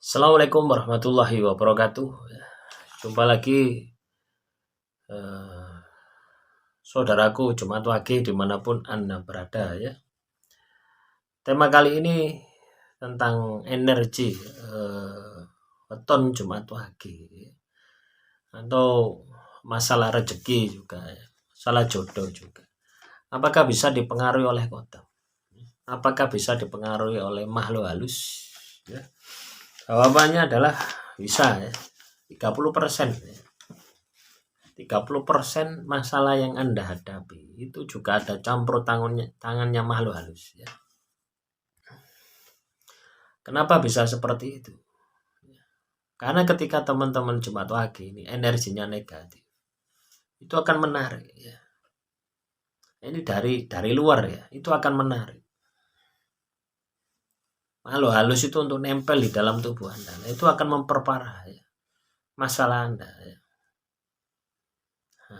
Assalamualaikum warahmatullahi wabarakatuh. Jumpa lagi eh, saudaraku Jumat Wage dimanapun Anda berada ya. Tema kali ini tentang energi weton Jumat Wage atau masalah rezeki juga ya, masalah jodoh juga. Apakah bisa dipengaruhi oleh kota? Apakah bisa dipengaruhi oleh makhluk halus? Ya. Jawabannya adalah bisa ya. 30% ya. 30% masalah yang Anda hadapi itu juga ada campur tangannya makhluk halus ya. Kenapa bisa seperti itu? Karena ketika teman-teman Jumat Wage ini energinya negatif, itu akan menarik ya. Ini dari luar ya, itu akan menarik. Makhluk halus itu untuk nempel di dalam tubuh Anda. Nah, itu akan memperparah ya, masalah Anda ya.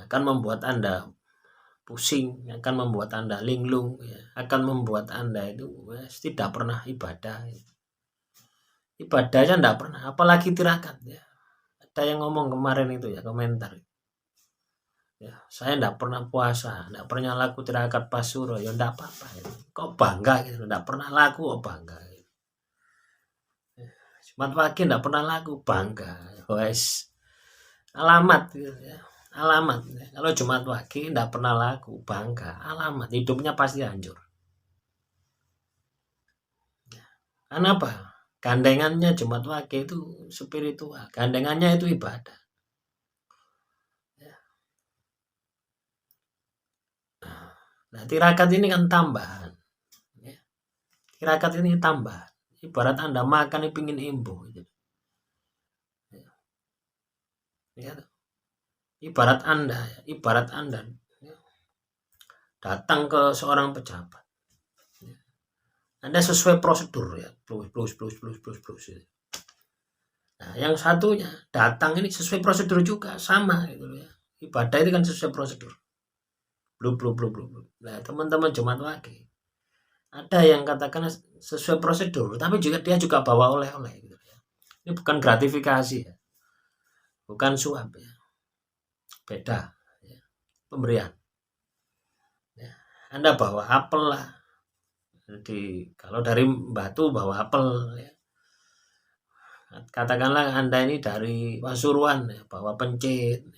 Akan membuat Anda pusing, akan membuat Anda linglung ya, akan membuat Anda itu ya, tidak pernah ibadah ya. Ibadahnya tidak pernah, apalagi tirakat ya. Ada yang ngomong kemarin itu ya, komentar ya, saya tidak pernah puasa, tidak pernah laku tirakat pas suruh ya, tidak apa-apa ya. Kok bangga gitu, tidak pernah laku kok bangga gitu. Jumat Wage tidak pernah laku bangga wes alamat gitu ya, alamat ya. Kalau Jumat Wage tidak pernah laku bangga, alamat hidupnya pasti hancur. Karena apa? Gandengannya Jumat Wage itu spiritual, gandengannya itu ibadah. Nah, tirakat ini kan tambahan. Ya. Tirakat ini tambahan. Ibarat Anda makan ini pingin imbuh. Gitu. Ya. Ibarat Anda ya, datang ke seorang pejabat. Ya. Anda sesuai prosedur ya, plus. Ya. Nah, yang satunya datang ini sesuai prosedur juga, sama gitu ya. Ibadah itu kan sesuai prosedur. Blue. Nah, teman-teman Jumat Wage. Ada yang katakan sesuai prosedur, tapi juga dia juga bawa oleh-oleh gitu ya. Ini bukan gratifikasi ya. Bukan suap ya. Beda ya. Pemberian. Ya. Anda bawa apel lah. Jadi kalau dari Batu bawa apel ya. Katakanlah Anda ini dari Pasuruan ya, bawa pencit.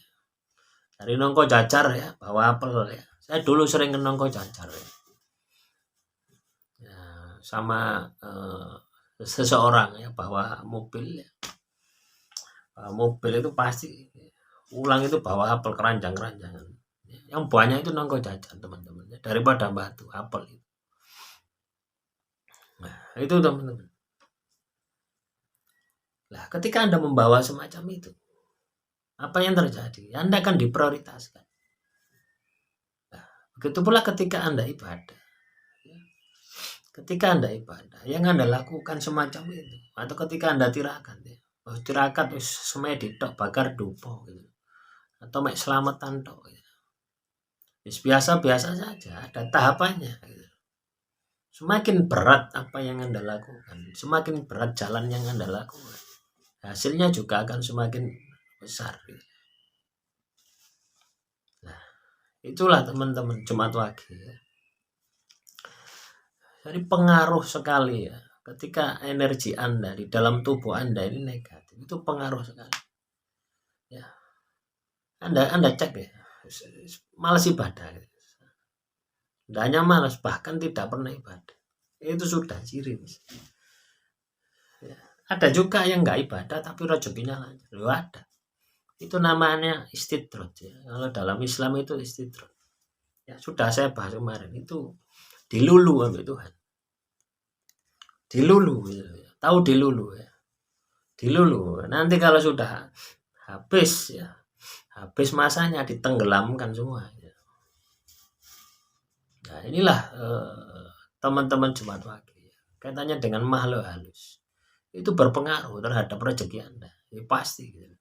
Dari Nongko Jajar ya, bawa apel ya. Saya dulu sering ke Nongko Jajar ya. Ya, sama seseorang ya bawa mobil ya. Bawa mobil itu pasti pulang itu bawa apel keranjang-keranjangan. Yang banyak itu Nongko Jajar teman-teman. Daripada Batu apel itu. Nah, itu teman-teman. Nah, ketika Anda membawa semacam itu, apa yang terjadi? Anda akan diprioritaskan. Nah, begitu pula ketika Anda ibadah. Ketika Anda ibadah, yang Anda lakukan semacam itu, atau ketika Anda tirakat, ya, tirakat semuanya ditok bakar dupo, gitu. Atau mek selamatan tok, gitu. Biasa-biasa saja, ada tahapannya. Gitu. Semakin berat apa yang Anda lakukan, semakin berat jalan yang Anda lakukan, hasilnya juga akan semakin besar. Gitu. Nah, itulah teman-teman Jumat Wage. Ya. Jadi pengaruh sekali ya. Ketika energi Anda di dalam tubuh Anda ini negatif, itu pengaruh sekali. Ya. Anda cek ya. Malas ibadah. Tidak hanya malas, bahkan tidak pernah ibadah. Itu sudah ciri. Ya. Ada juga yang nggak ibadah tapi rezekinya lancar. Loh, ada. Itu namanya istidroj ya. Kalau dalam Islam itu istidroj. Ya sudah saya bahas kemarin itu dilulu oleh Tuhan. Dilulu ya. Tahu dilulu ya. Dilulu. Nanti kalau sudah habis ya, habis masanya ditenggelamkan semua. Ya. Nah inilah teman-teman Jumat Wage. Kaitannya dengan makhluk halus. Itu berpengaruh terhadap rezeki Anda. Ya, pasti. Gitu.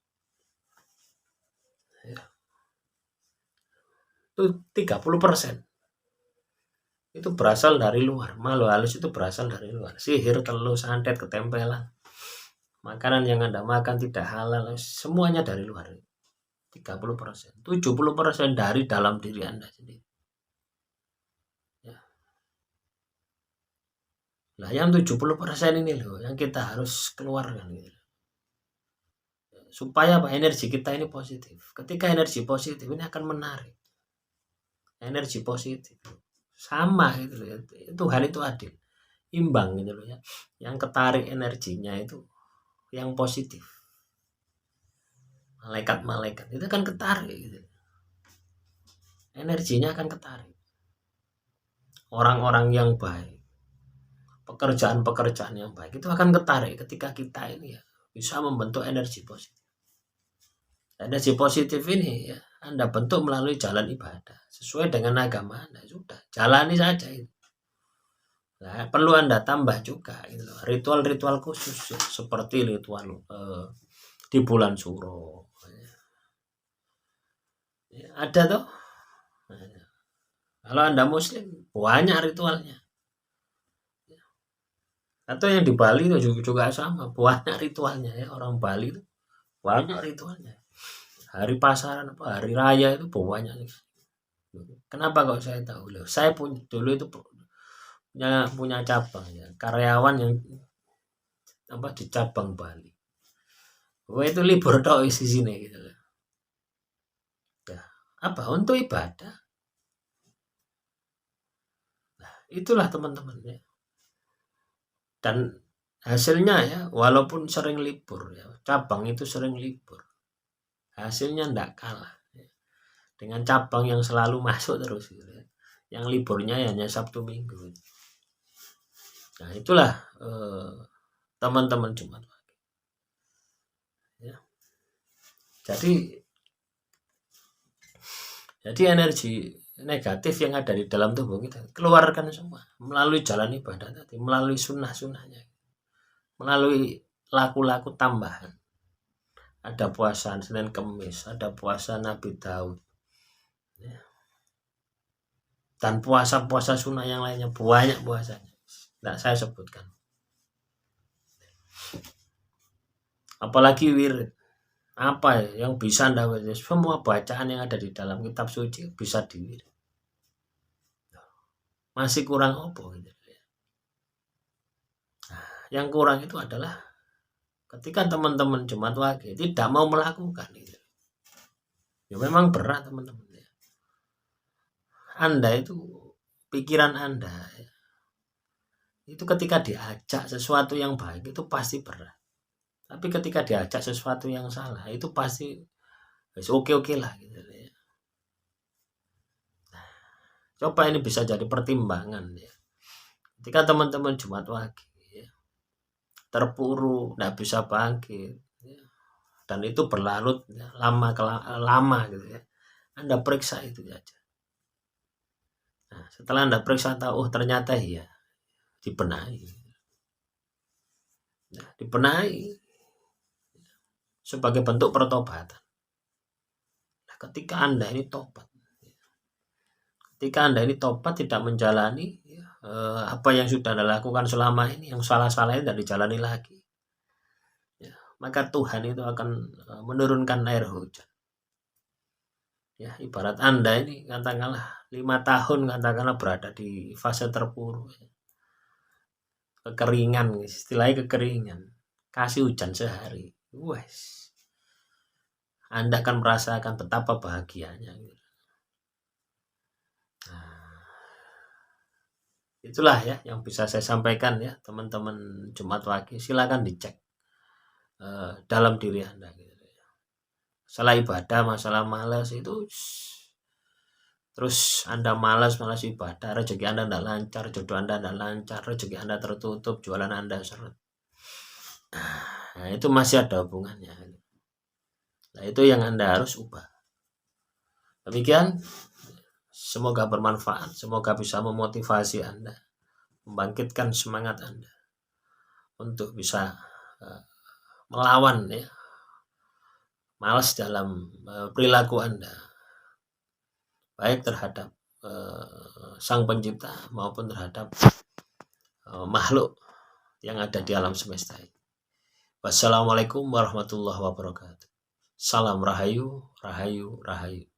Ya. Itu 30%. Itu berasal dari luar. Makhluk halus itu berasal dari luar. Sihir, telus, santet, ketempelan. makanan yang Anda makan tidak halal, semuanya dari luar. 30%, 70% dari dalam diri Anda sendiri. Ya. Nah, yang 70% ini loh yang kita harus keluarkan gitu. Supaya apa? Energi kita ini positif. Ketika energi positif ini akan menarik energi positif. Sama gitu loh. Tuhan itu adil, imbang gitu loh ya. Yang ketarik energinya itu yang positif. Malaikat-malaikat itu kan ketarik gitu. Energinya akan ketarik. Orang-orang yang baik, pekerjaan-pekerjaan yang baik itu akan ketarik ketika kita ini ya bisa membentuk energi positif. Energi positif ini ya Anda bentuk melalui jalan ibadah sesuai dengan agama Anda, sudah jalani saja itu. Nah, perlu Anda tambah juga gitu loh, ritual-ritual khusus ya, seperti ritual di bulan Suro. Ya, ada tuh. Nah, kalau Anda Muslim banyak ritualnya. Atau yang di Bali itu juga sama, banyak ritualnya ya, orang Bali itu banyak ritualnya. Hari pasaran apa hari raya itu banyak. Kenapa kok saya tahu? Loh, saya punya dulu itu punya cabang ya, karyawan yang apa di cabang Bali. Wah itu libur tok di sini gitu loh. Ya, apa untuk ibadah? Nah, itulah teman-teman ya. Dan hasilnya ya, walaupun sering libur ya, cabang itu sering libur. Hasilnya ndak kalah ya, dengan cabang yang selalu masuk terus gitu ya. Yang liburnya hanya Sabtu Minggu. Nah, itulah teman-teman Jumat Wage. Ya. Jadi energi negatif yang ada di dalam tubuh kita keluarkan semua melalui jalan ibadah tadi, melalui sunnah-sunnahnya, melalui laku-laku tambahan. Ada puasa Senin Kemis, ada puasa Nabi Daud, ya. Dan puasa-puasa sunnah yang lainnya banyak puasanya. Tidak saya sebutkan. Apalagi wirid. Apa yang bisa Anda wirid? Semua bacaan yang ada di dalam kitab suci bisa diwirid. Masih kurang apa gitu. Nah, yang kurang itu adalah ketika teman-teman Jumat Wage tidak mau melakukan itu. Ya memang berat teman-teman ya. Anda itu pikiran Anda ya, itu ketika diajak sesuatu yang baik itu pasti berat. Tapi ketika diajak sesuatu yang salah itu pasti oke-oke lah gitu ya. Nah, coba ini bisa jadi pertimbangan ya. Ketika teman-teman Jumat Wage ya, terpuruk, tidak bisa bangkit ya, dan itu berlarut ya, lama gitu ya. Anda periksa itu aja. Nah, setelah Anda periksa tahu ternyata iya, dibenahi. Nah, dibenahi sebagai bentuk pertobatan. Nah, ketika Anda ini tobat, tidak menjalani apa yang sudah Anda lakukan selama ini, yang salah-salah tidak dijalani lagi, ya, maka Tuhan itu akan menurunkan air hujan. Ya, ibarat Anda ini katakanlah 5 tahun katakanlah berada di fase terpuruk, ya. Kekeringan, istilahnya kekeringan, kasih hujan sehari, wes, Anda akan merasakan betapa bahagianya. Nah, itulah ya yang bisa saya sampaikan ya teman-teman Jumat Wage. Silakan dicek dalam diri Anda. Masalah ibadah, masalah malas itu, terus Anda malas ibadah, rezeki Anda tidak lancar, jodoh Anda tidak lancar, rezeki Anda tertutup, jualan Anda seret. Nah, itu masih ada hubungannya. Nah, itu yang Anda harus ubah. Demikian, semoga bermanfaat, semoga bisa memotivasi Anda, membangkitkan semangat Anda untuk bisa melawan ya malas dalam perilaku Anda, baik terhadap Sang Pencipta maupun terhadap makhluk yang ada di alam semesta ini. Wassalamualaikum warahmatullahi wabarakatuh. Salam rahayu, rahayu, rahayu.